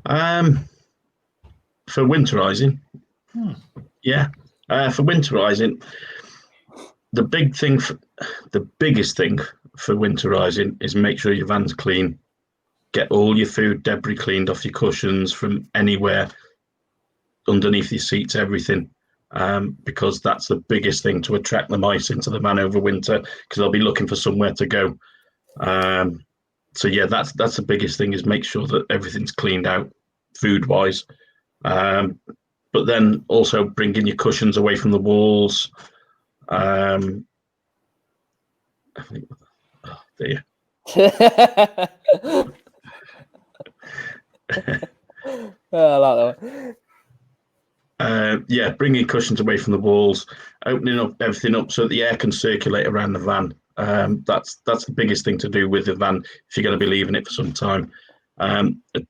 Um, for winterizing, yeah. For winterizing, the big thing, the biggest thing for winterizing is make sure your van's clean. Get all your food debris cleaned off your cushions from anywhere, underneath your seats, everything. Because that's the biggest thing to attract the mice into the van over winter, because they'll be looking for somewhere to go. So yeah, that's the biggest thing, is make sure that everything's cleaned out food wise. But then also bringing your cushions away from the walls. I think, oh, there. I like that one. Yeah, bringing cushions away from the walls, opening up everything up so that the air can circulate around the van. That's the biggest thing to do with the van if you're going to be leaving it for some time.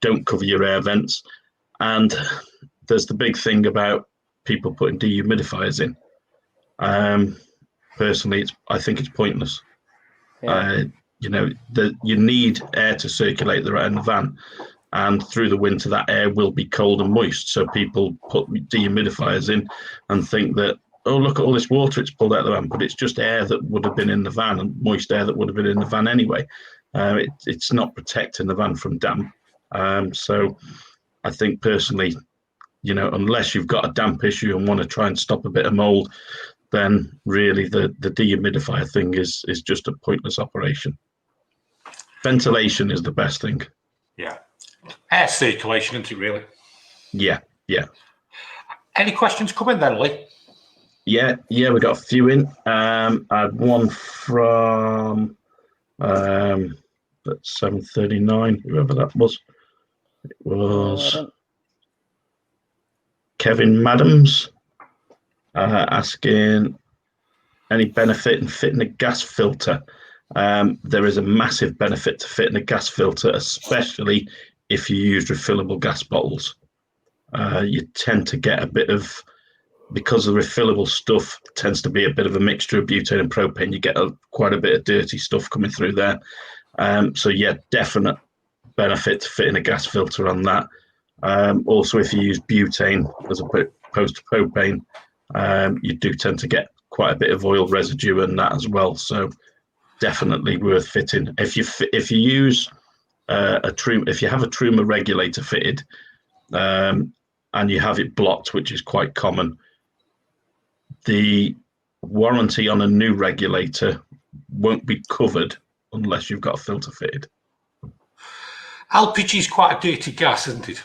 Don't cover your air vents. And there's the big thing about people putting dehumidifiers in. Personally, I think it's pointless. Yeah. You need air to circulate around the van. And through the winter, that air will be cold and moist. So people put dehumidifiers in and think that, oh, look at all this water it's pulled out of the van, but it's just air that would have been in the van, and moist air that would have been in the van anyway. It's not protecting the van from damp. So I think personally, unless you've got a damp issue and want to try and stop a bit of mold, then really the dehumidifier thing is just a pointless operation. Ventilation is the best thing. Yeah. Air circulation, isn't it, really? Yeah. Any questions coming then, Lee? Yeah, we got a few in. I had one from at 7:39, whoever that was. It was Kevin Madams asking any benefit in fitting a gas filter. There is a massive benefit to fitting a gas filter, especially if you use refillable gas bottles. You tend to get a bit of, because the refillable stuff tends to be a bit of a mixture of butane and propane, you get quite a bit of dirty stuff coming through there. So yeah, definite benefit to fitting a gas filter on that. Also, if you use butane as opposed to propane, you do tend to get quite a bit of oil residue in that as well. So definitely worth fitting. If you use if you have a Truma regulator fitted, and you have it blocked, which is quite common, the warranty on a new regulator won't be covered unless you've got a filter fitted. LPG is quite a dirty gas, isn't it?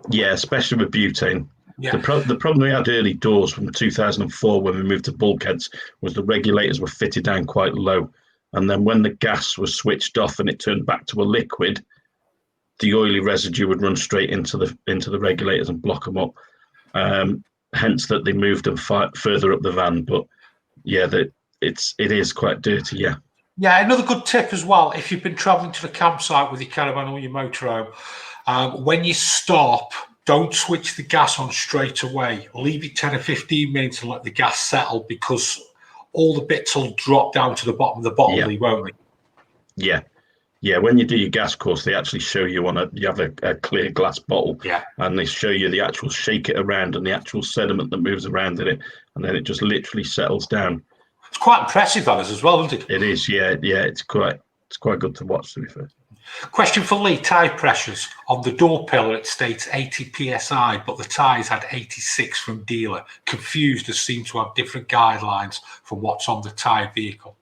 Yeah, especially with butane. Yeah. The problem we had early doors from 2004 when we moved to bulkheads was the regulators were fitted down quite low. And then when the gas was switched off and it turned back to a liquid, the oily residue would run straight into the regulators and block them up. Hence that they moved them further up the van. But yeah, it is quite dirty. Yeah. Yeah, another good tip as well, if you've been travelling to the campsite with your caravan or your motorhome, when you stop, don't switch the gas on straight away. Leave it 10 or 15 minutes and let the gas settle, because all the bits will drop down to the bottom of the bottle, won't they? Yeah. When you do your gas course, they actually show you you have a clear glass bottle, and they show you the actual shake it around and the actual sediment that moves around in it, and then it just literally settles down. It's quite impressive, that is, as well, isn't it? It is, yeah. It's quite good to watch, to be fair. Question for Lee: tyre pressures. On the door pillar it states 80 psi, but the tyres had 86 from dealer. Confused, as seem to have different guidelines from what's on the tyre vehicle.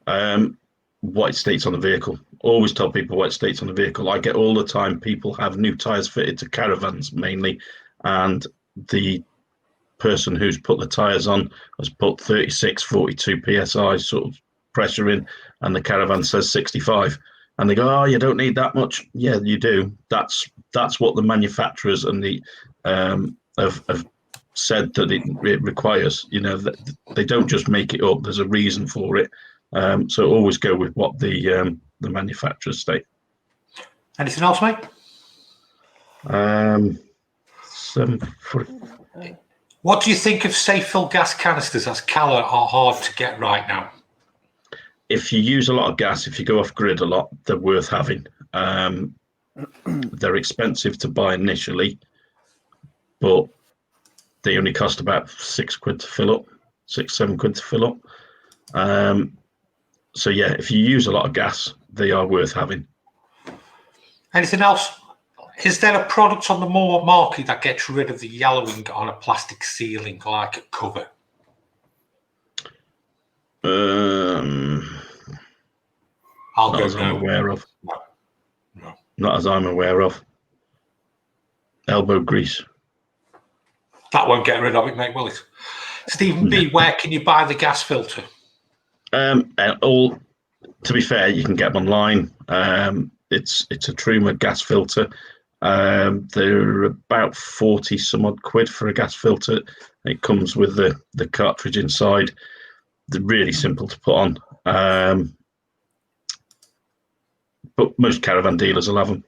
What it states on the vehicle. Always tell people what it states on the vehicle. I get all the time people have new tyres fitted to caravans mainly, and the person who's put the tyres on has put 36, 42 psi sort of pressure in, and the caravan says 65, and they go, oh, you don't need that much. Yeah, you do. That's what the manufacturers and the have said that it requires. They don't just make it up. There's a reason for it. So always go with what the manufacturers state. Anything else, mate? 7 foot. What do you think of safe fill gas canisters, as Cala are hard to get right now? If you use a lot of gas, if you go off grid a lot, they're worth having. They're expensive to buy initially, but they only cost about £6 to fill up, £6-7 to fill up. So yeah, if you use a lot of gas, they are worth having. Anything else? Is there a product on the market that gets rid of the yellowing on a plastic sealing, like a cover? I'll Not go as I'm no. aware of. No. Not as I'm aware of. Elbow grease. That won't get rid of it, mate, will it? Stephen B, where can you buy the gas filter? And to be fair, you can get them online. It's a Truma gas filter. They're about 40 some odd quid for a gas filter. It comes with the cartridge inside. They're really simple to put on. But most caravan dealers will have them.